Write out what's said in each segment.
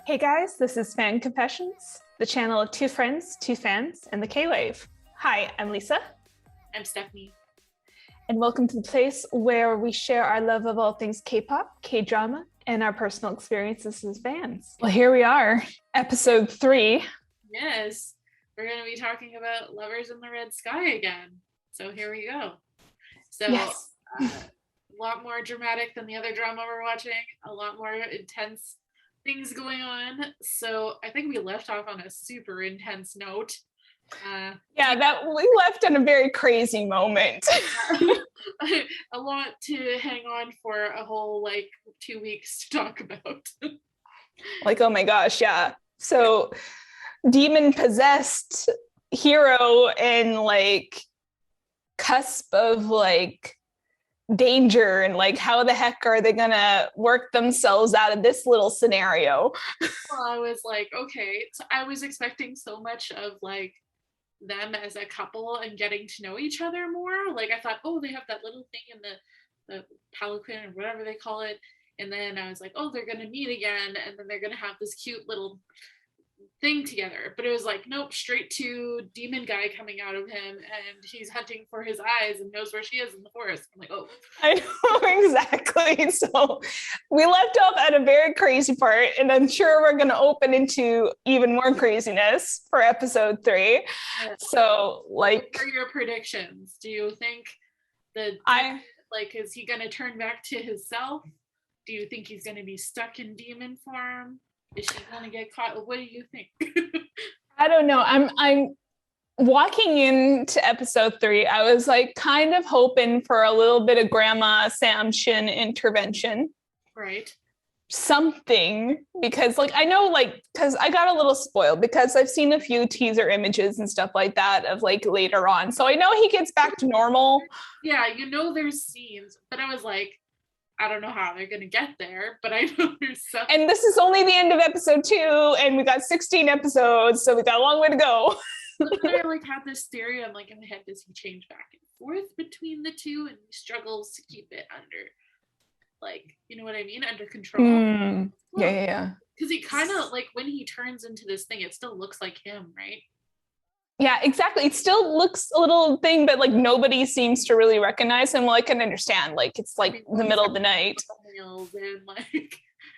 Hey guys, this is Fan Confessions, the channel of two friends, two fans, and the K-Wave. Hi, I'm Lisa. I'm Stephanie. And welcome to the place where we share our love of all things K-pop, K-drama, and our personal experiences as fans. Well, here we are, episode 3. Yes, we're going to be talking about Lovers in the Red Sky again. So here we go. So yes. A lot more dramatic than the other drama we're watching, a lot more intense things going on. So I think we left off on a super intense note. That we left on a very crazy moment. A lot to hang on for a whole 2 weeks to talk about. Oh my gosh, yeah. So demon possessed hero and cusp of danger, and how the heck are they gonna work themselves out of this little scenario? Well, I was like, okay, so I was expecting so much of them as a couple and getting to know each other more. I thought, oh, they have that little thing in the palanquin or whatever they call it, and then I was like, oh, they're gonna meet again, and then they're gonna have this cute little thing together. But it was like, nope, straight to demon guy coming out of him, and he's hunting for his eyes and knows where she is in the forest. I'm like, oh, I know, exactly. So we left off at a very crazy part, and I'm sure we're going to open into even more craziness for episode 3. yeah. So what are your predictions? Do you think that is he going to turn back to himself? Do you think he's going to be stuck in demon form? Is she going to get caught? What do you think? I don't know. I'm walking into episode 3. I was kind of hoping for a little bit of Grandma Sam Shin intervention. Right. Something, because I know because I got a little spoiled because I've seen a few teaser images and stuff like that of later on. So I know he gets back to normal. Yeah, there's scenes, but I was like, I don't know how they're gonna get there, but I know there's something. And this is only the end of episode 2, and we got 16 episodes, so we got a long way to go. But then I had this theory. I'm in my head, does he change back and forth between the two, and he struggles to keep it under, you know what I mean, under control? Yeah. Because he kind of when he turns into this thing, it still looks like him, right? Yeah, exactly. It still looks a little thing, but nobody seems to really recognize him. Well, I can understand. It's the middle of the night.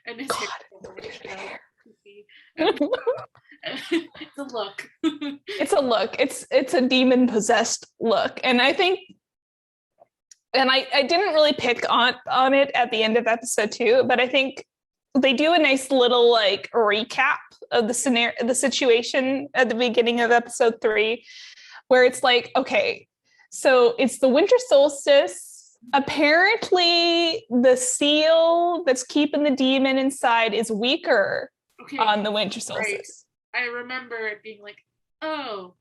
And his hair. It's a look. It's a look. It's a demon possessed look, and I think, and I didn't really pick on it at the end of episode 2, but I think they do a nice little recap of the scenario, the situation at the beginning of episode 3, where it's okay, so it's the winter solstice. Apparently the seal that's keeping the demon inside is weaker on the winter solstice. Right. I remember it being oh,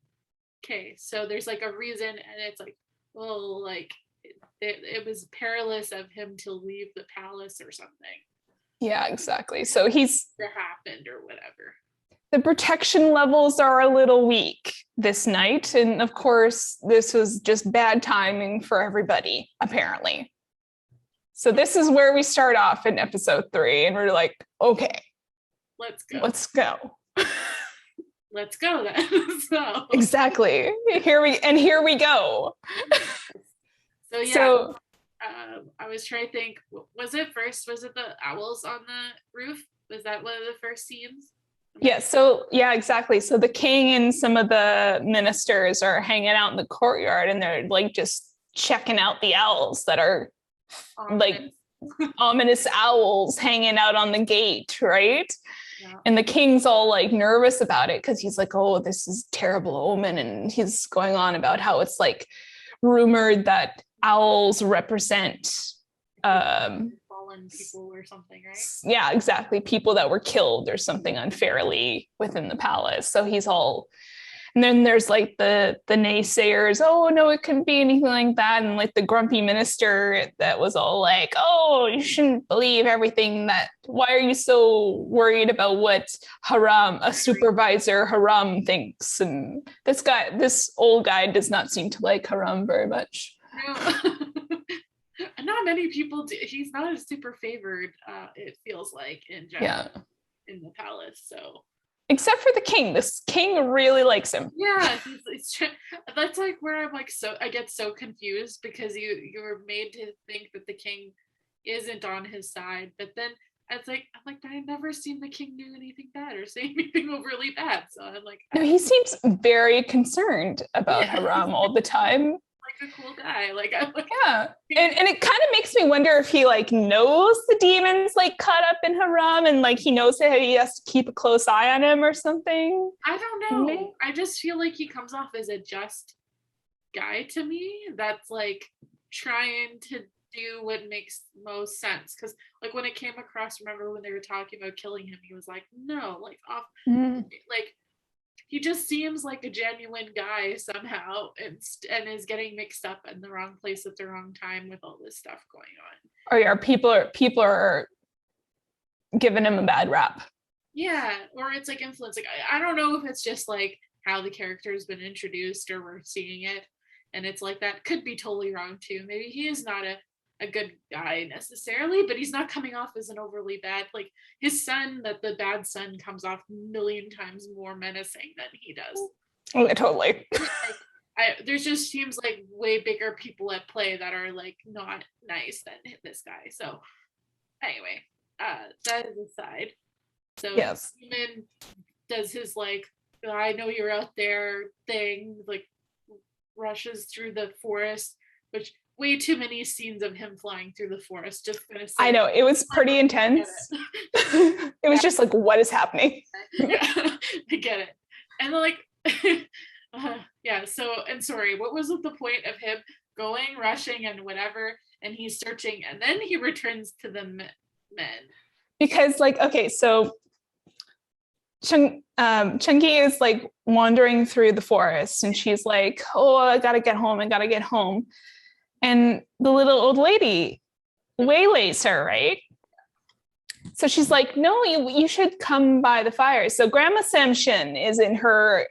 okay, so there's a reason, and it's well, it was perilous of him to leave the palace or something. Yeah, exactly. So he's that happened or whatever. The protection levels are a little weak this night, and of course this was just bad timing for everybody, apparently. So this is where we start off in episode 3, and we're okay, let's go let's go then. So exactly, here we go. So yeah, I was trying to think, was it the owls on the roof? Was that one of the first scenes? Yeah, so yeah, exactly. So the king and some of the ministers are hanging out in the courtyard, and they're just checking out the owls that are ominous owls hanging out on the gate, right? Yeah. And the king's all nervous about it because he's oh, this is terrible omen, and he's going on about how it's rumored that owls represent fallen people or something, right? Yeah, exactly. People that were killed or something unfairly within the palace. So he's all, and then there's the naysayers, oh no, it couldn't be anything like that, and the grumpy minister that was all oh, you shouldn't believe everything that, why are you so worried about what a supervisor Haram thinks? And this old guy does not seem to like Haram very much. No. Not many people do. He's not a super favored, it feels in general. Yeah. in the palace. So except for the king. This king really likes him. yeah, that's like where I'm like, so I get so confused because you're made to think that the king isn't on his side, but then it's like I'm like, I've never seen the king do anything bad or say anything overly bad. So I'm like, No, he seems very concerned about yeah, Haram all the time. like a cool guy. Like I'm like, Yeah. And it kind of makes me wonder if he like knows the demons like caught up in Haram and like he knows that he has to keep a close eye on him or something. I don't know. Maybe. I just feel like he comes off as a just guy to me that's like trying to do what makes most sense. Because like when it came across, remember when they were talking about killing him, he was like, no, like off, like he just seems like a genuine guy somehow, and is getting mixed up in the wrong place at the wrong time with all this stuff going on. Oh yeah, people are giving him a bad rap. Yeah, or it's like influence. Like I don't know if it's just like how the character has been introduced or we're seeing it, and it's like that could be totally wrong too. Maybe he is not a good guy necessarily, but he's not coming off as an overly bad, like his son, that the bad son comes off a million times more menacing than he does. Oh, yeah, totally. There's just seems like way bigger people at play that are like not nice than this guy. So anyway, that is aside. So yes, Demon does his like, I know you're out there thing, like rushes through the forest, which way too many scenes of him flying through the forest. Just gonna say, I know it was pretty intense. It was just like, what is happening? Yeah, I get it. And like, yeah. So, and sorry, what was the point of him going, rushing, and whatever? And he's searching, and then he returns to the men. Because like, okay, so Chungi is like wandering through the forest, and she's like, "Oh, I gotta get home. I gotta get home." And the little old lady waylays her, right? So she's like, no, you should come by the fire. So Grandma Samshin is in her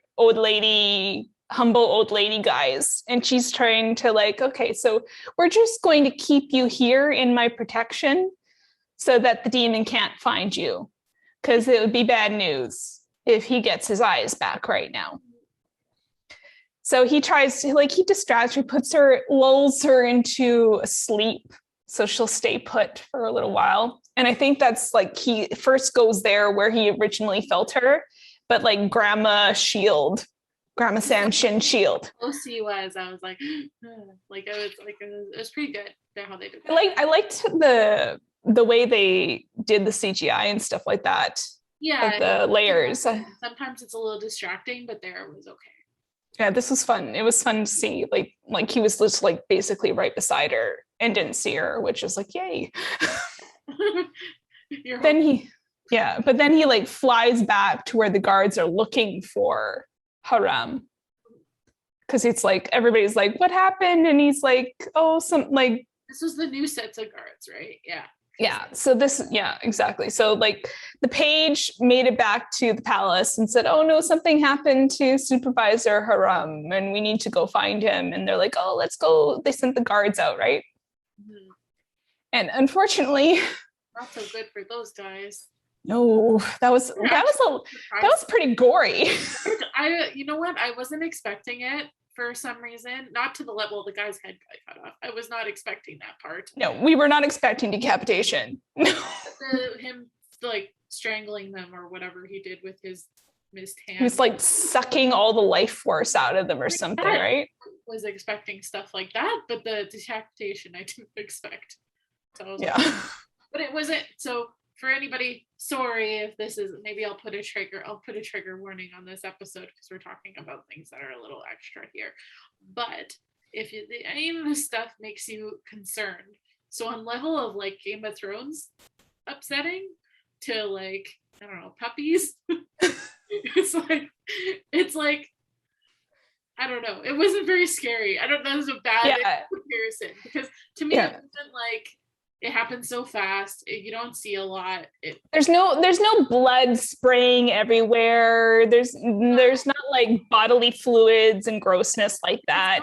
humble old lady guise. And she's trying to like, okay, so we're just going to keep you here in my protection so that the demon can't find you. Because it would be bad news if he gets his eyes back right now. So he tries to, like, he distracts her, lulls her into a sleep so she'll stay put for a little while. And I think that's like, he first goes there where he originally felt her, but like Grandma Samshin shield. OC was, I was like, it was pretty good how they did that. I liked the way they did the CGI and stuff like that. Yeah. Like the layers. Sometimes it's a little distracting, but there it was okay. Yeah, this was fun. It was fun to see, like he was just like basically right beside her and didn't see her, which is like, yay. Then he like flies back to where the guards are looking for Haram. Because it's like, everybody's like, what happened? And he's like, oh, some like. This was the new sets of guards, right? Yeah. Yeah. So exactly. So like the page made it back to the palace and said, oh no, something happened to Supervisor Haram and we need to go find him. And they're like, oh, let's go. They sent the guards out, right? Mm-hmm. And unfortunately, not so good for those guys. No, that was pretty gory. You know what? I wasn't expecting it for some reason, not to the level the guy's head got cut off. I was not expecting that part. No, we were not expecting decapitation. Him like strangling them or whatever he did with his missed hand. He was like sucking all the life force out of them or something, right? Was expecting stuff like that, but the decapitation I didn't expect. So I was yeah. Like, but it wasn't. So for anybody, sorry if this is, maybe I'll put a trigger warning on this episode because we're talking about things that are a little extra here. But if any of this stuff makes you concerned, so on level of like Game of Thrones upsetting to like, I don't know, puppies, it's like I don't know, it wasn't very scary. I don't know, it was a bad comparison because to me it wasn't like, it happens so fast. You don't see a lot. There's no blood spraying everywhere. There's not like bodily fluids and grossness like that.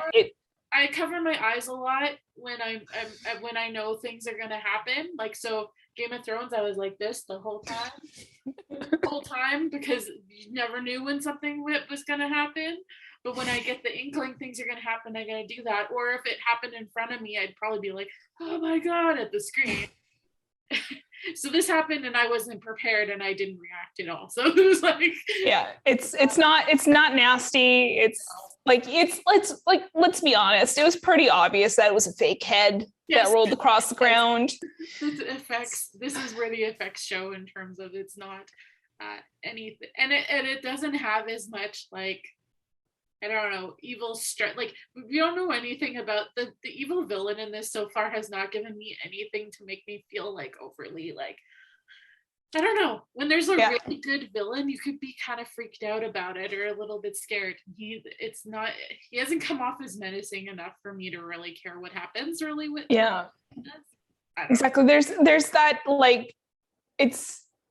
I cover my eyes a lot when when I know things are gonna happen. Like, so Game of Thrones, I was like this the whole time, because you never knew when something was gonna happen. But when I get the inkling things are gonna happen, I'm gonna do that. Or if it happened in front of me, I'd probably be like, "Oh my god!" at the screen. So this happened, and I wasn't prepared, and I didn't react at all. So it was like, yeah, it's not nasty. It's like, let's be honest, it was pretty obvious that it was a fake head that rolled across the ground. This is where the effects show in terms of it's not anything, and it doesn't have as much, like, I don't know, evil strength. Like, we don't know anything about the evil villain in this so far. Has not given me anything to make me feel like overly, like, I don't know. When there's a really good villain, you could be kind of freaked out about it or a little bit scared. He hasn't come off as menacing enough for me to really care what happens really with. Exactly. There's that, like,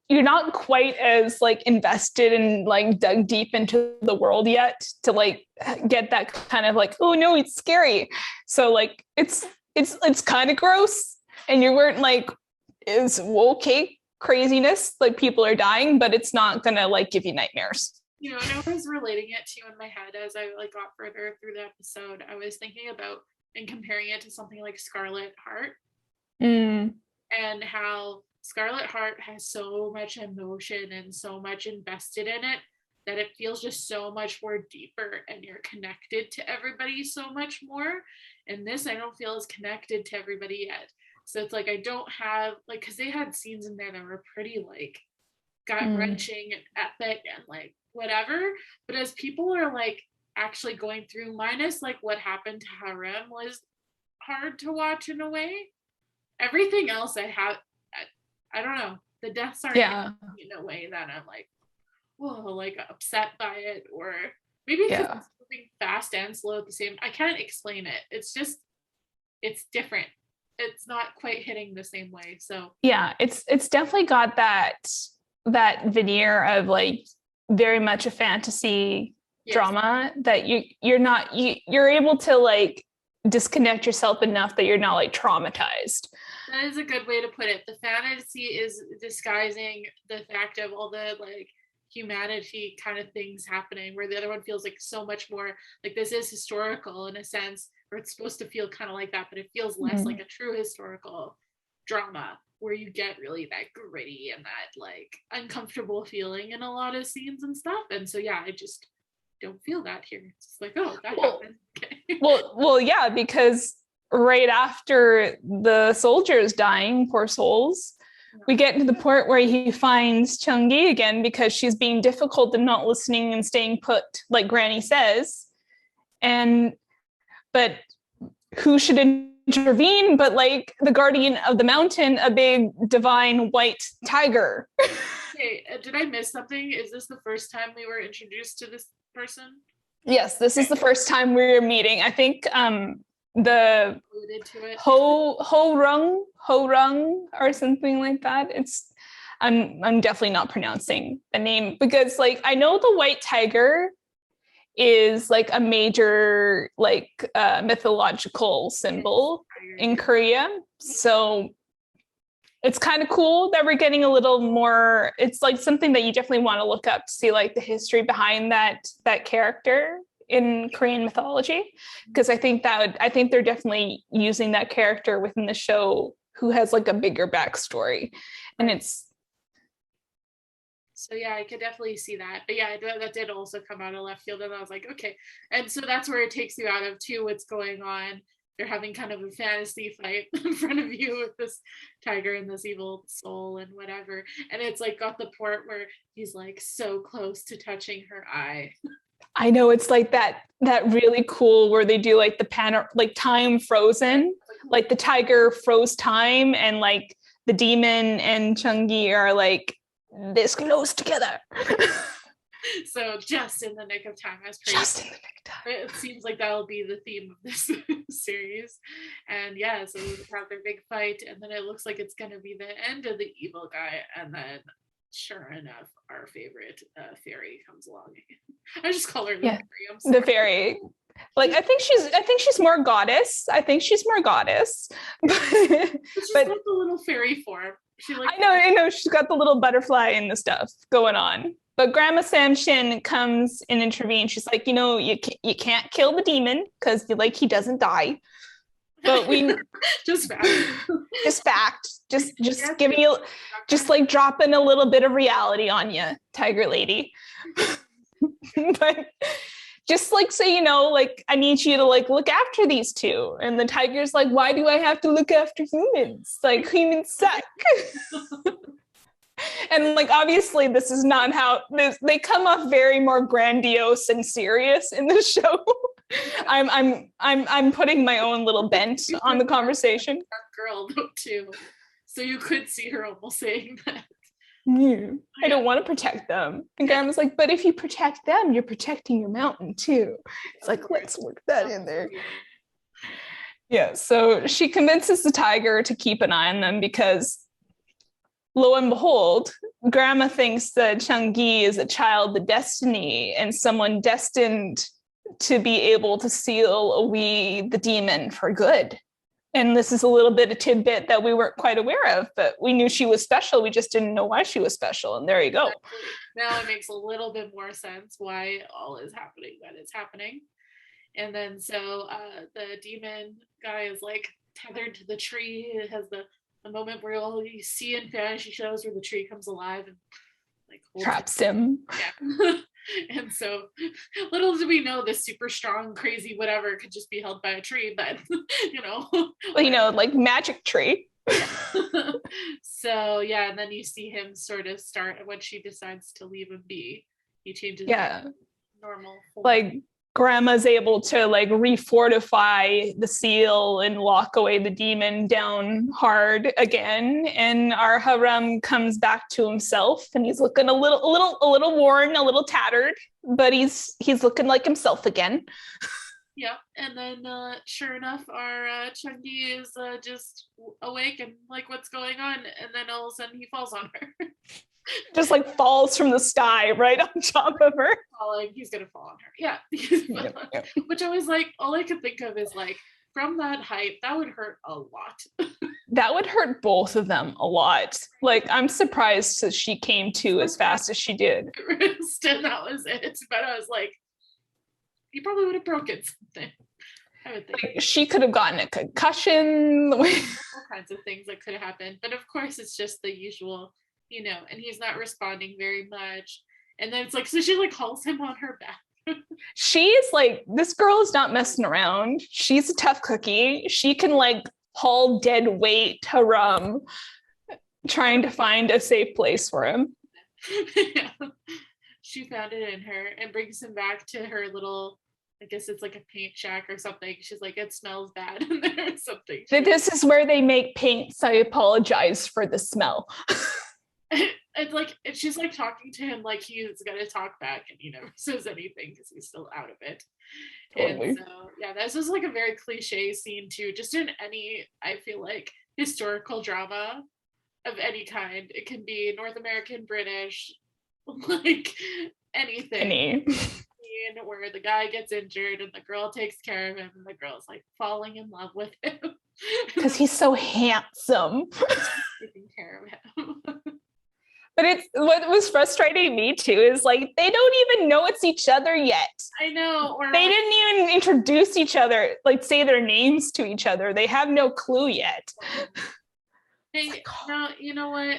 you're not quite as like invested and like dug deep into the world yet to like get that kind of like, oh no, it's scary. So like it's kind of gross, and you weren't like, is okay craziness, like people are dying, but it's not gonna like give you nightmares. You know, and I was relating it to in my head as I like got further through the episode. I was thinking about and comparing it to something like Scarlet Heart, and how Scarlet Heart has so much emotion and so much invested in it that it feels just so much more deeper, and you're connected to everybody so much more. And this, I don't feel as connected to everybody yet. So it's like I don't have, like, because they had scenes in there that were pretty like gut-wrenching and epic and like whatever. But as people are like actually going through, minus like what happened to Harem was hard to watch in a way. Everything else I don't know. The deaths aren't in a way that I'm like, whoa, like upset by it, or maybe because it's moving fast and slow at the same. I can't explain it. It's just, it's different. It's not quite hitting the same way. So yeah, it's definitely got that veneer of like very much a fantasy drama that you're able to like disconnect yourself enough that you're not like traumatized. That is a good way to put it. The fantasy is disguising the fact of all the like humanity kind of things happening, where the other one feels like so much more like this is historical in a sense, or it's supposed to feel kind of like that, but it feels less like a true historical drama, where you get really that gritty and that like uncomfortable feeling in a lot of scenes and stuff. And so yeah, I just don't feel that here. It's just like, oh, that happened. Okay. well, yeah, because right after the soldiers dying, poor souls, we get to the point where he finds Chung-gi again because she's being difficult and not listening and staying put, like Granny says. But who should intervene but like the guardian of the mountain, a big divine white tiger. Okay, did I miss something? Is this the first time we were introduced to this person? Yes, this is the first time we're meeting. I think the Ho Rung or something like that. I'm definitely not pronouncing the name, because like I know the white tiger is like a major like mythological symbol in Korea. So it's kind of cool that we're getting a little more, it's like something that you definitely want to look up to see like the history behind that character in Korean mythology, because I think they're definitely using that character within the show who has like a bigger backstory. And it's so yeah, I could definitely see that. But yeah, that did also come out of left field, and I was like, okay. And so that's where it takes you out of too what's going on. They're having kind of a fantasy fight in front of you with this tiger and this evil soul and whatever. And it's like got the part where he's like so close to touching her eye. I know, it's like that really cool where they do like the like time frozen, like the tiger froze time, and like the demon and Chung-gi are like this close together. So just in the nick of time. As just in the nick of time. It seems like that'll be the theme of this series. And yeah, so we have their big fight, and then it looks like it's gonna be the end of the evil guy, and then sure enough, our favorite fairy comes along. I just call her the fairy. The fairy. Like I think she's more goddess. I think she's more goddess. She's But got the little fairy form. She like I know she's got the little butterfly and the stuff going on. But Grandma Samshin comes and intervenes. She's like, you can't kill the demon because he doesn't die. But we just fact. just fact, just Yeah, giving you, just like dropping a little bit of reality on you, Tiger Lady. But just like so like I need you to like look after these two. And the tiger's like, why do I have to look after humans? Like humans suck. And like obviously this is not how they come off very more grandiose and serious in the show. I'm putting my own little bent on the conversation. Girl though too. So you could see her almost saying that. Yeah. I don't want to protect them. And Grandma's like, but if you protect them, you're protecting your mountain too. It's like, let's work that in there. Yeah, so she convinces the tiger to keep an eye on them because lo and behold, Grandma thinks that Changgi is a child of destiny and someone destined to be able to seal away the demon for good. And this is a little bit of tidbit that we weren't quite aware of, but we knew she was special. We just didn't know why she was special. And there you go. Now it makes a little bit more sense why all is happening that it's happening. And then so the demon guy is like tethered to the tree. It has the moment where you see in fantasy shows where the tree comes alive and like traps him. Yeah. And so little do we know this super strong, crazy, whatever could just be held by a tree, but well, like magic tree. So yeah, and then you see him sort of start when she decides to leave him be. He changes normal form. Like Grandma's able to like refortify the seal and lock away the demon down hard again, and our harem comes back to himself, and he's looking a little worn, a little tattered, but he's looking like himself again. Yeah, and then sure enough, our Changgi is just awake and like, what's going on? And then all of a sudden he falls on her. Just like falls from the sky right on top of her. Falling, he's gonna fall on her. Yeah. Yep. Which I was like, all I could think of is like, from that height, that would hurt a lot. That would hurt both of them a lot. Like, I'm surprised that she came to as fast as she did. And that was it. But I was like, you probably would have broken something. I would think. Like, she could have gotten a concussion. All kinds of things that could have happened. But of course, it's just the usual, and he's not responding very much. And then it's like, so she like hauls him on her back. She's like, this girl is not messing around. She's a tough cookie. She can like haul dead weight harem trying to find a safe place for him. Yeah. She found it in her and brings him back to her little, I guess it's like a paint shack or something. She's like, it smells bad in there or something. This is where they make paints. I apologize for the smell. It's like, she's like talking to him like he's gonna talk back, and he never says anything because he's still out of it. Totally. And so yeah, that's just like a very cliche scene too, just in any, I feel like, historical drama of any kind. It can be North American, British, like anything. Where the guy gets injured and the girl takes care of him, and the girl's like falling in love with him because he's so handsome. Taking care of him. But it's what was frustrating me too is like they don't even know it's each other yet. I know. Or they didn't even introduce each other, like say their names to each other. They have no clue yet. Hey, now you know what?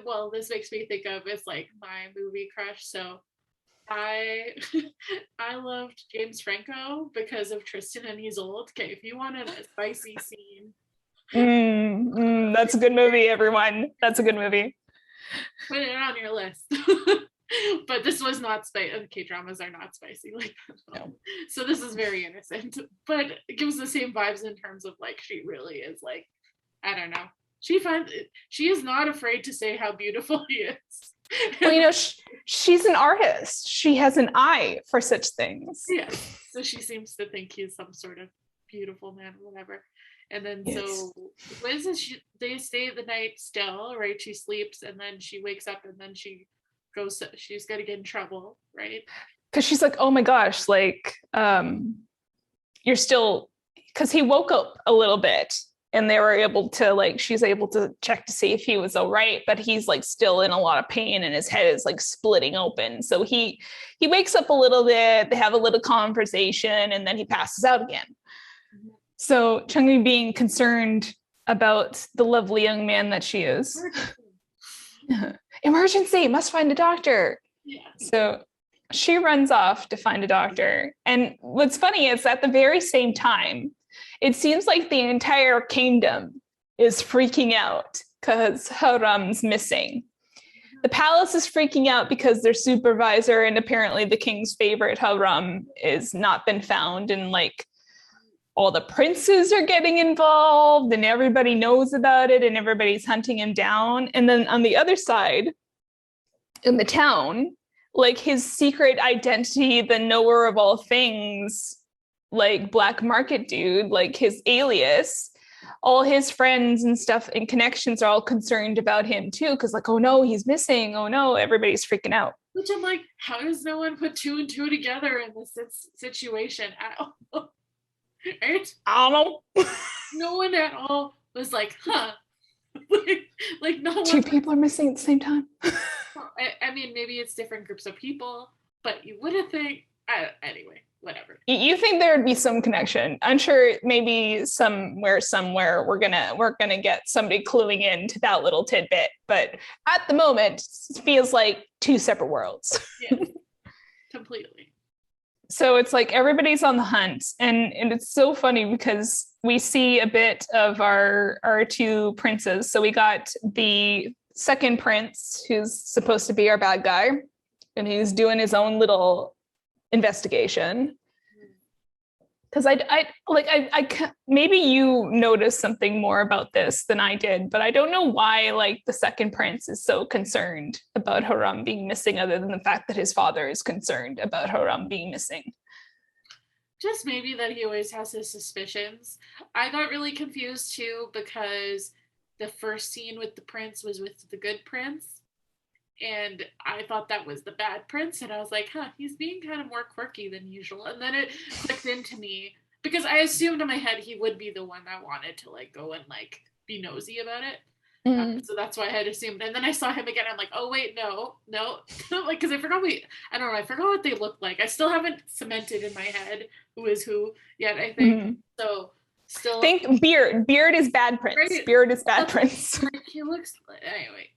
Well, this makes me think of it's like my movie crush. So I loved James Franco because of Tristan and Isolde. Okay, if you wanted a spicy scene. That's a good movie, everyone. That's a good movie. Put it on your list. But this was not spicy. K-dramas are not spicy like that. No. So this is very innocent. But it gives the same vibes in terms of like she really is like, I don't know. She is not afraid to say how beautiful he is. Well, she's an artist. She has an eye for such things. Yeah. So she seems to think he's some sort of beautiful man or whatever. And then so what is this? They stay the night still, right? She sleeps and then she wakes up and then she's gonna get in trouble, right? Because she's like, oh my gosh, like you're still, because he woke up a little bit and they were able to like, she's able to check to see if he was all right, but he's like still in a lot of pain and his head is like splitting open. So he wakes up a little bit, they have a little conversation, and then he passes out again. So Chung-mi, being concerned about the lovely young man that she is. Emergency, must find a doctor. Yeah. So she runs off to find a doctor. And what's funny is at the very same time, it seems like the entire kingdom is freaking out because Haram's missing. The palace is freaking out because their supervisor and apparently the king's favorite Haram is not been found. And like all the princes are getting involved and everybody knows about it and everybody's hunting him down. And then on the other side, in the town, like his secret identity, the knower of all things, like black market dude, like his alias, all his friends and stuff and connections are all concerned about him too, because like, oh no, he's missing, oh no, everybody's freaking out. Which I'm like, how does no one put two and two together in this situation at all? Right? I don't know. No one at all was like, huh. like no one. Two people are missing at the same time. I mean, maybe it's different groups of people, but you wouldn't think. Anyway, whatever. You think there would be some connection? I'm sure maybe somewhere we're gonna get somebody cluing into that little tidbit. But at the moment, it feels like two separate worlds. Yeah, completely. So it's like everybody's on the hunt, and it's so funny because we see a bit of our two princes. So we got the second prince, who's supposed to be our bad guy, and he's doing his own little investigation. Because I maybe you noticed something more about this than I did, but I don't know why like the second prince is so concerned about Haram being missing, other than the fact that his father is concerned about Haram being missing. Just maybe that he always has his suspicions. I got really confused too because the first scene with the prince was with the good prince, and I thought that was the bad prince, and I was like, huh, he's being kind of more quirky than usual. And then it clicked into me because I assumed in my head he would be the one that wanted to like go and like be nosy about it. So that's why I had assumed. And then I saw him again. I'm like, oh wait, no. Like, because I forgot what they look like. I still haven't cemented in my head who is who yet, I think. So still think Beard is bad prince. Right? Beard is bad prince. Like, he looks anyway.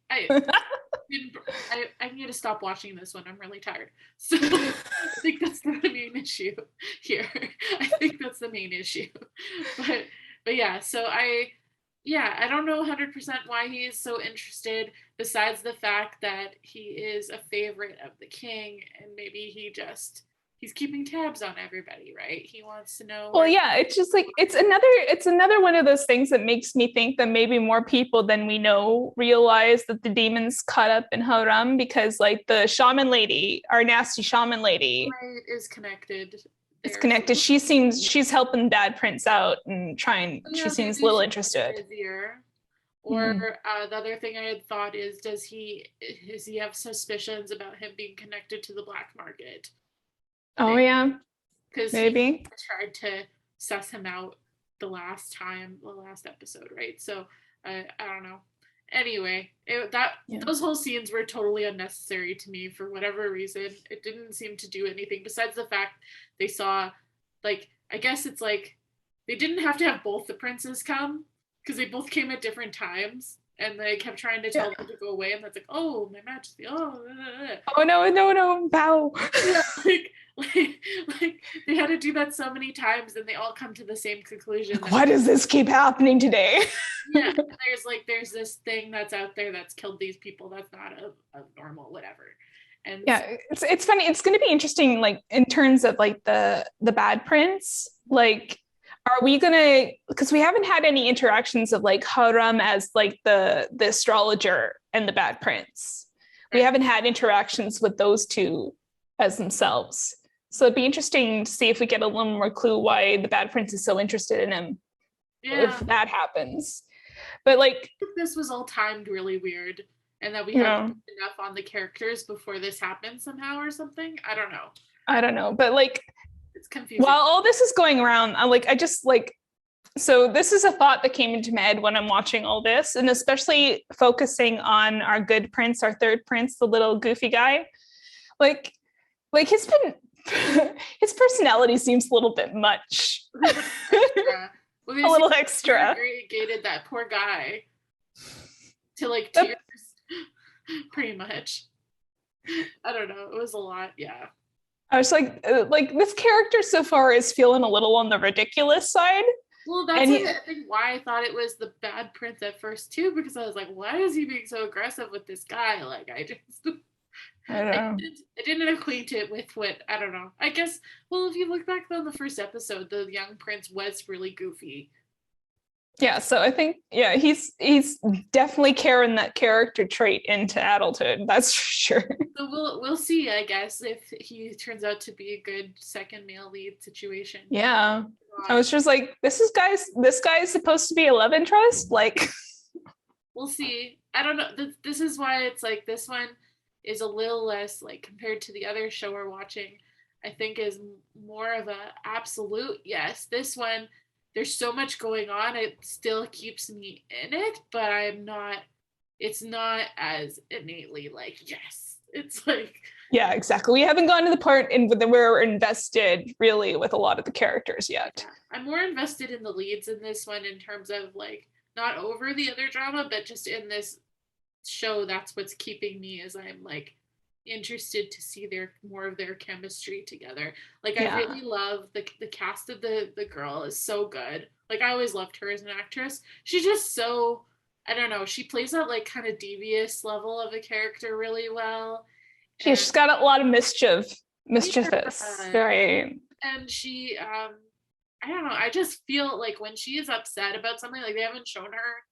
I need to stop watching this one. I'm really tired. So I think that's the main issue here. I think that's the main issue. But yeah, so I don't know 100% why he is so interested, besides the fact that he is a favorite of the king, and maybe he's keeping tabs on everybody, right? He wants to know. Well, yeah, it's just like it's another one of those things that makes me think that maybe more people than we know realize that the demon's caught up in Haram, because like the shaman lady, our nasty shaman lady, is connected. It's connected. She's helping Dad Prince out and trying. She seems a little interested. Or the other thing I had thought is, does he have suspicions about him being connected to the black market? Oh yeah, because maybe he tried to suss him out the last episode, right? So I don't know. Anyway, those whole scenes were totally unnecessary to me for whatever reason. It didn't seem to do anything besides the fact they saw, like, I guess it's like they didn't have to have both the princes come because they both came at different times, and they kept trying to tell them to go away, and that's like, oh, my majesty, oh no, bow. Yeah, like they had to do that so many times, and they all come to the same conclusion. Why does this keep happening today? Yeah, there's this thing that's out there that's killed these people. That's not a normal whatever. And yeah, it's funny. It's going to be interesting, like in terms of like the bad prince. Like, are we gonna? Because we haven't had any interactions of like Haram as like the astrologer and the bad prince. We haven't had interactions with those two as themselves. So it'd be interesting to see if we get a little more clue why the bad prince is so interested in him. Yeah. If that happens. But like, this was all timed really weird, and that we have enough on the characters before this happened somehow or something. I don't know. But like, It's confusing. While all this is going around, so this is a thought that came into my head when I'm watching all this, and especially focusing on our good prince, our third prince, the little goofy guy. Like his personality seems a little bit much. Extra. Well, a little extra. Gated that poor guy to like tears, pretty much. I don't know. It was a lot. Yeah. I was like this character so far is feeling a little on the ridiculous side. Well, that's I think why I thought it was the bad prince at first too, because I was like, why is he being so aggressive with this guy? Like, I don't know. I didn't acquaint it with what, I don't know. I guess, well, if you look back on the first episode, the young prince was really goofy. Yeah, so I think, yeah, he's definitely carrying that character trait into adulthood. That's for sure. So we'll see, I guess, if he turns out to be a good second male lead situation. Yeah, I was just like, this guy is supposed to be a love interest. Like, we'll see. I don't know. This is why it's like this one is a little less like compared to the other show we're watching. I think is more of a absolute yes. This one, there's so much going on, it still keeps me in it, but it's not as innately like, yes. It's like... Yeah, exactly. We haven't gotten to the part where we're invested really with a lot of the characters yet. Yeah. I'm more invested in the leads in this one in terms of like, not over the other drama, but just in this show, that's what's keeping me as I'm like, interested to see more of their chemistry together. Like, I really love the cast of the girl is so good. Like, I always loved her as an actress. She's just so, I don't know, she plays that like kind of devious level of a character really well. Yeah, she's got a lot of mischievous, right? And she I don't know, I just feel like when she is upset about something, like they haven't shown her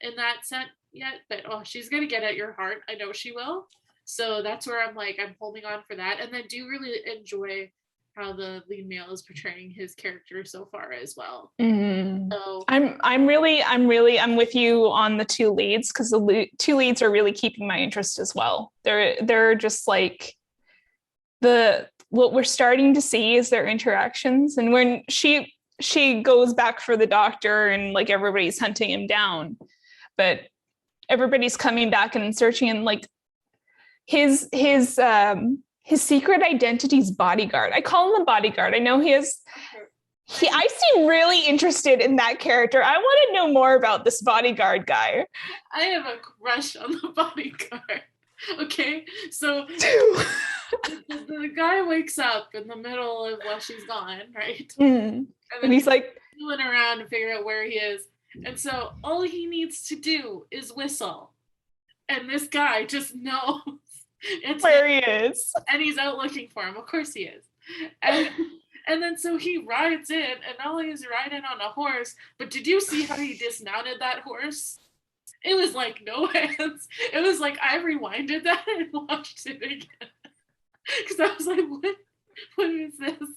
in that set yet, but she's gonna get at your heart. I know she will. So that's where I'm like, I'm holding on for that. And I do really enjoy how the lead male is portraying his character so far as well. Mm-hmm. So I'm with you on the two leads, because the two leads are really keeping my interest as well. They're just like what we're starting to see is their interactions. And when she goes back for the doctor and like everybody's hunting him down, but everybody's coming back and searching, and like his secret identity's bodyguard. I call him the bodyguard. I know I seem really interested in that character. I want to know more about this bodyguard guy. I have a crush on the bodyguard. Okay, so the guy wakes up in the middle of while she's gone, right? And he's like feeling around to figure out where he is. And so all he needs to do is whistle. And this guy just knows where he is. And he's out looking for him. Of course he is. And then so he rides in, and not only is he riding on a horse, but did you see how he dismounted that horse? It was like no hands. It was like I rewinded that and watched it again. Because I was like, what is this?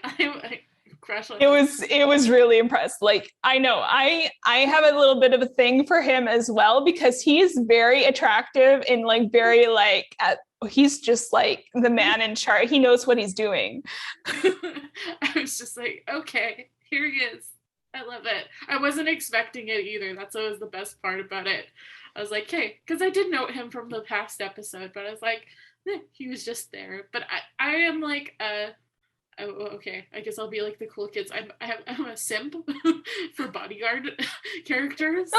I crush on it was really impressed. Like, I know I have a little bit of a thing for him as well, because he's very attractive and like very like he's just like the man in charge. He knows what he's doing. I was just like, okay, here he is. I love it. I wasn't expecting it either. That's always the best part about it. I was like, hey, because I did note him from the past episode, but I was like, he was just there. But I am like okay, I guess I'll be like the cool kids. I'm a simp for bodyguard characters.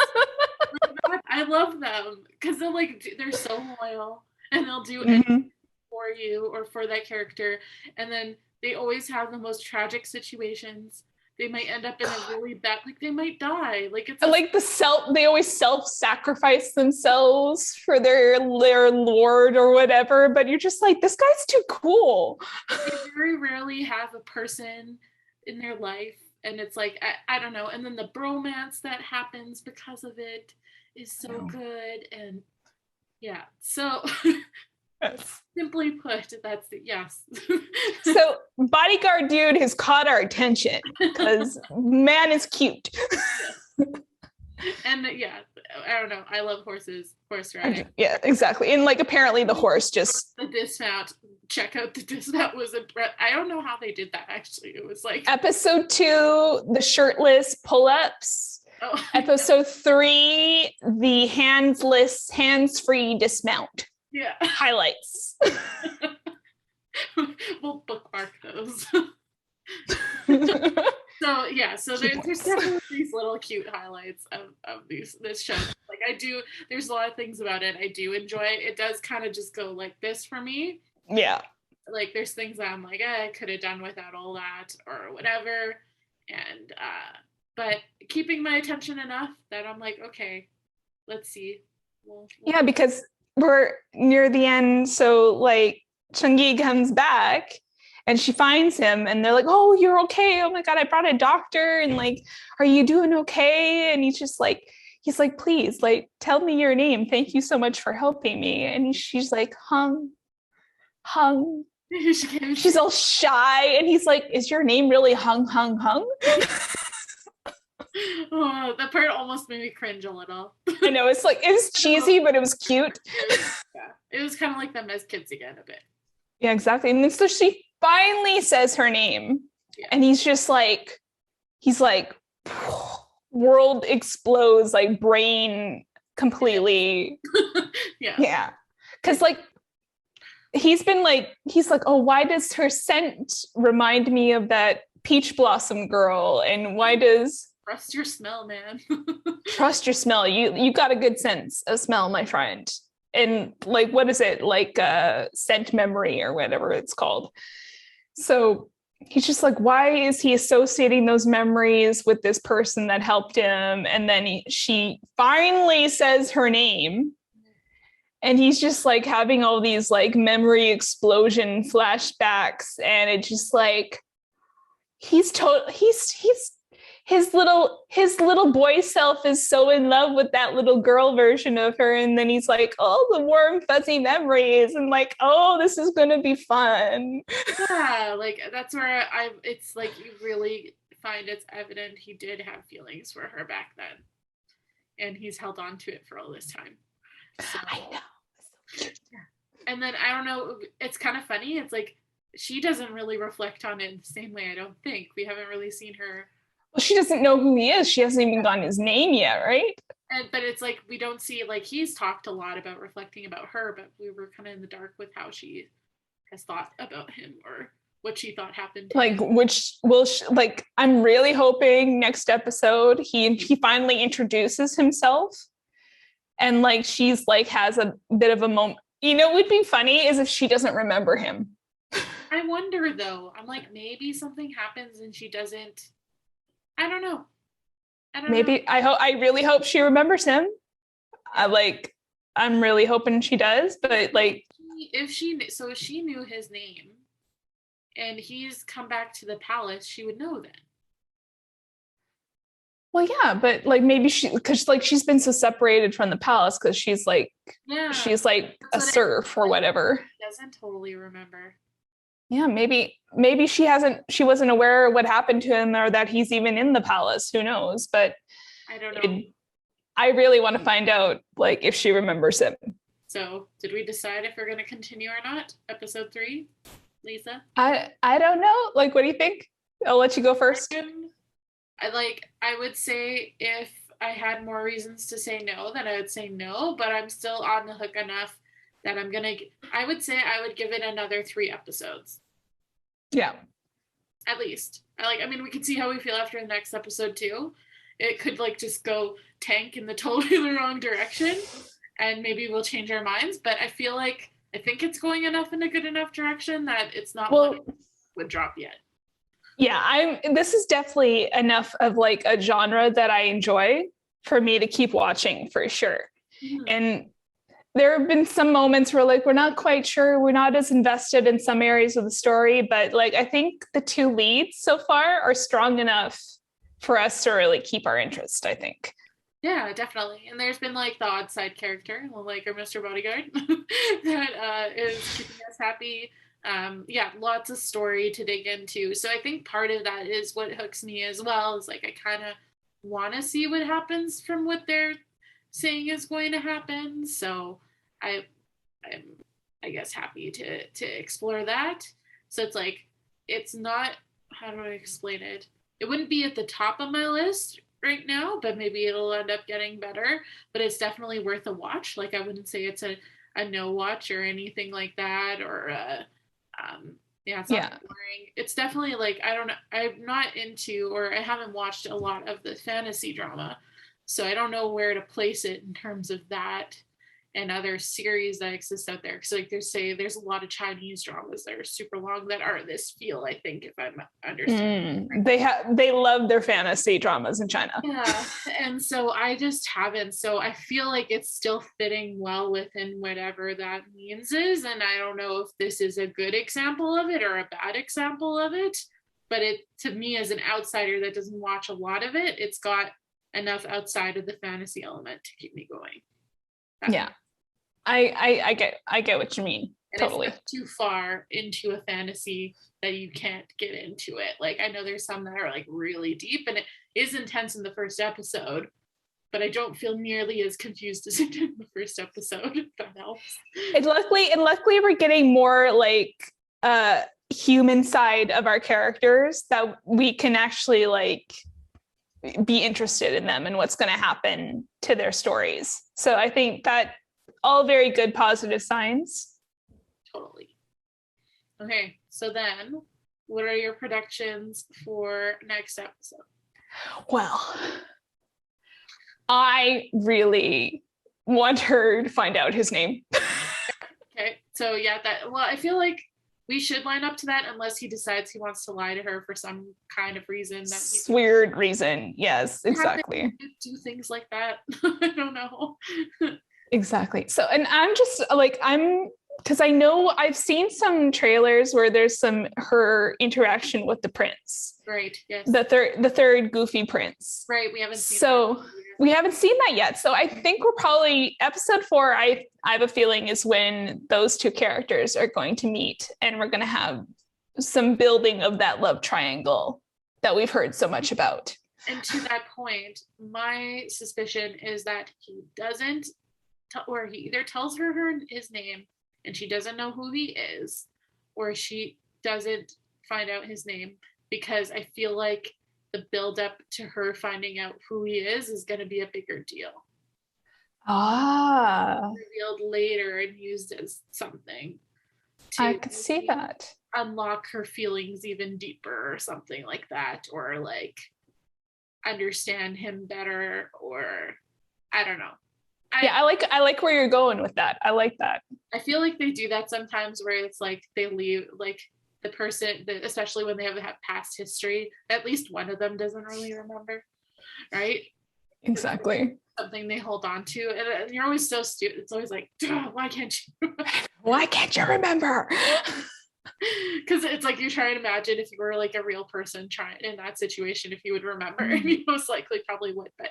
I love them because they're so loyal, and they'll do anything for you or for that character. And then they always have the most tragic situations. They might end up in a really bad, like they might die. Like it's like they always self-sacrifice themselves for their lord or whatever, but you're just like, this guy's too cool. They very rarely have a person in their life, and it's like, I don't know, and then the bromance that happens because of it is so good. And yeah, so yes. Simply put, that's it. Yes. So bodyguard dude has caught our attention because man is cute. And yeah, I don't know. I love horse riding. Yeah, exactly. And like apparently the horse just the dismount check out the disc. That was I don't know how they did that actually. It was like episode 2, the shirtless pull-ups. oh. Episode 3, the hands-free dismount. Yeah. Highlights. We'll bookmark those. So yeah, so there's definitely these little cute highlights of this show. Like there's a lot of things about it I do enjoy. It does kind of just go like this for me. Yeah. Like there's things that I'm like, I could have done without all that or whatever. And but keeping my attention enough that I'm like, okay, let's see. Yeah, because we're near the end, so like Chung-gi comes back and she finds him and they're like, oh, you're okay. Oh my God, I brought a doctor and like, are you doing okay? And he's like, please, like, tell me your name. Thank you so much for helping me. And she's like, Hung. She's all shy and he's like, is your name really Hung? Oh, that part almost made me cringe a little. I know, it was cheesy, but it was cute. It was kind of like them as kids again a bit. Yeah, exactly. And so she finally says her name, and he's like, world explodes, like brain completely. Yeah. Because like, he's like, oh, why does her scent remind me of that peach blossom girl? And why does... Trust your smell, man. Trust your smell. You got a good sense of smell, my friend. And like, what is it? Like scent memory or whatever it's called. So he's just like, why is he associating those memories with this person that helped him? And then she finally says her name. And he's just like having all these like memory explosion flashbacks. And it's just like, his little boy self is so in love with that little girl version of her, and then he's like, oh, the warm fuzzy memories, and like, oh, this is gonna be fun. Yeah, like that's where it's like you really find it's evident he did have feelings for her back then, and he's held on to it for all this time. So, I know. Yeah. And then I don't know, it's kind of funny, it's like she doesn't really reflect on it in the same way. I don't think we haven't really seen her. Well, she doesn't know who he is. She hasn't even gotten his name yet, right? But it's like we don't see, like, he's talked a lot about reflecting about her, but we were kind of in the dark with how she has thought about him or what she thought happened. Like, which will like, I'm really hoping next episode he finally introduces himself, and like she's like has a bit of a moment. You know, what would be funny is if she doesn't remember him. I wonder though. I'm like, maybe something happens and she doesn't. I don't know. Maybe I really hope she remembers him. I'm really hoping she does, but like if she knew his name and he's come back to the palace, she would know then. Well, yeah, but like maybe because like she's been so separated from the palace because she's like a serf or whatever. She doesn't totally remember. Yeah, maybe she wasn't aware of what happened to him or that he's even in the palace. Who knows? But I don't know. I really want to find out like if she remembers him. So did we decide if we're going to continue or not? Episode 3, Lisa? I don't know. Like, what do you think? I'll let you go first. I would say if I had more reasons to say no, then I would say no, but I'm still on the hook enough that I would say I would give it another 3 episodes. Yeah. At least. I mean, we could see how we feel after the next episode too. It could like just go tank in the totally wrong direction and maybe we'll change our minds, but I think it's going enough in a good enough direction that it's not one would drop yet. Yeah, this is definitely enough of like a genre that I enjoy for me to keep watching for sure. Mm-hmm. And there have been some moments where like we're not quite sure, we're not as invested in some areas of the story, but like I think the 2 leads so far are strong enough for us to really keep our interest, I think. Yeah, definitely. And there's been like the odd side character, like our Mr. Bodyguard, that is keeping us happy. Lots of story to dig into. So I think part of that is what hooks me as well, is like I kind of want to see what happens from what they're saying is going to happen. So I I guess, happy to explore that. So it's like, it's not, how do I explain it? It wouldn't be at the top of my list right now, but maybe it'll end up getting better. But it's definitely worth a watch. Like, I wouldn't say it's a no watch or anything like that, or yeah, it's not boring. It's definitely like, I don't know, I'm not into, or I haven't watched a lot of the fantasy drama, so I don't know where to place it in terms of that and other series that exist out there. Because like there's a lot of Chinese dramas that are super long that are this feel, I think, if I'm understanding. They love their fantasy dramas in China. Yeah, and so I just haven't. So I feel like it's still fitting well within whatever that means is, and I don't know if this is a good example of it or a bad example of it. But it, to me, as an outsider that doesn't watch a lot of it, it's got enough outside of the fantasy element to keep me going. Yeah. I get what you mean. And totally. it's not too far into a fantasy that you can't get into it. Like, I know there's some that are like really deep, and it is intense in the first episode, but I don't feel nearly as confused as I did in the first episode, if that helps. And luckily we're getting more like human side of our characters that we can actually like be interested in them and what's going to happen to their stories. So I think that all very good positive signs. Totally. Okay, so then what are your predictions for next episode? Well, I really want her to find out his name. Okay, so yeah, I feel like we should line up to that unless he decides he wants to lie to her for some kind of reason. Weird reason. Yes, exactly. Do things like that. I don't know. Exactly. So, and I'm just like, because I know I've seen some trailers where there's her interaction with the prince. Right. Yes. The third goofy prince. Right. We haven't seen that. We haven't seen that yet. So I think we're probably episode 4. I have a feeling is when those two characters are going to meet, and we're going to have some building of that love triangle that we've heard so much about. And to that point, my suspicion is that he doesn't, or he either tells her his name and she doesn't know who he is, or she doesn't find out his name, because I feel like the build up to her finding out who he is going to be a bigger deal. Revealed later and used as something. I could see that. Unlock her feelings even deeper or something like that, or like understand him better, or I don't know. I like where you're going with that. I like that. I feel like they do that sometimes, where it's like they leave like the person, especially when they have past history, at least one of them doesn't really remember, right? Exactly. Something they hold on to, and you're always so stupid. It's always like, why can't you? Why can't you remember? Because it's like, you try and imagine if you were like a real person trying in that situation, if you would remember, and you most likely probably would, but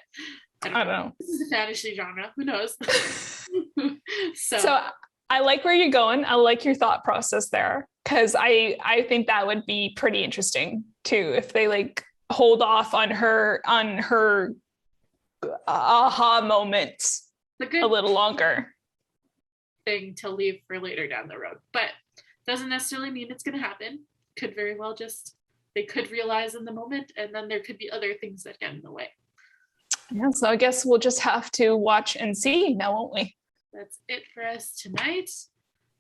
I don't know. This is a fantasy genre. Who knows? So I like where you're going. I like your thought process there, because I think that would be pretty interesting too, if they like hold off on her aha moment a little longer. Thing to leave for later down the road, but doesn't necessarily mean it's going to happen. Could very well just, they could realize in the moment, and then there could be other things that get in the way. Yeah, so I guess we'll just have to watch and see now, won't we? That's it for us tonight.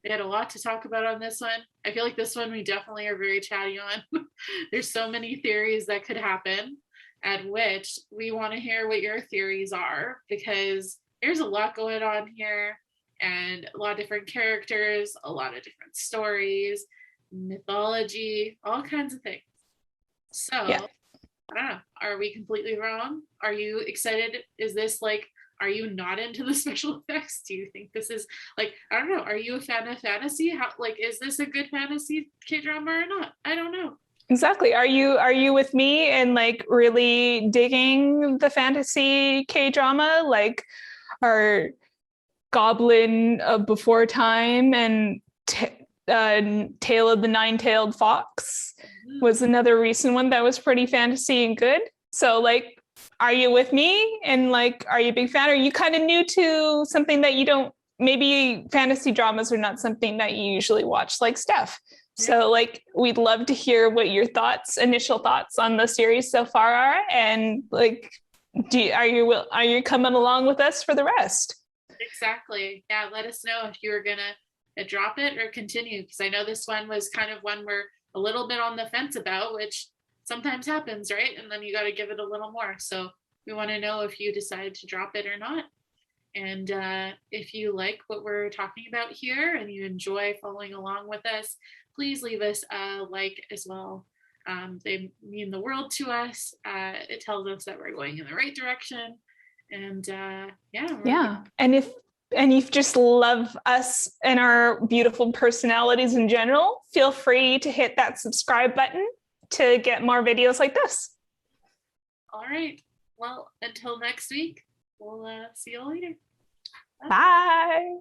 We had a lot to talk about on this one. I feel like this one we definitely are very chatty on. There's so many theories that could happen, at which we want to hear what your theories are, because there's a lot going on here, and a lot of different characters, a lot of different stories, mythology, all kinds of things. So yeah. I don't know. Are we completely wrong? Are you excited? Is this like, are you not into the special effects? Do you think this is like, I don't know. Are you a fan of fantasy? How, like, is this a good fantasy K-drama or not? I don't know. Exactly. Are you with me and like really digging the fantasy K-drama? Like, are Goblin of Before Time and Tale of the Nine-Tailed Fox was another recent one that was pretty fantasy and good. So like, are you with me? And like, are you a big fan? Are you kind of new to something that you don't maybe fantasy dramas are not something that you usually watch like Steph. So like we'd love to hear what your initial thoughts on the series so far are, and like are you coming along with us for the rest? Exactly. Yeah, let us know if you were gonna drop it or continue, because I know this one was kind of one we're a little bit on the fence about, which sometimes happens, right? And then you got to give it a little more. So we want to know if you decide to drop it or not. And if you like what we're talking about here and you enjoy following along with us, please leave us a like as well. They mean the world to us. It tells us that we're going in the right direction. And And if you just love us and our beautiful personalities in general, feel free to hit that subscribe button to get more videos like this. All right. Well, until next week, we'll see you later. Bye.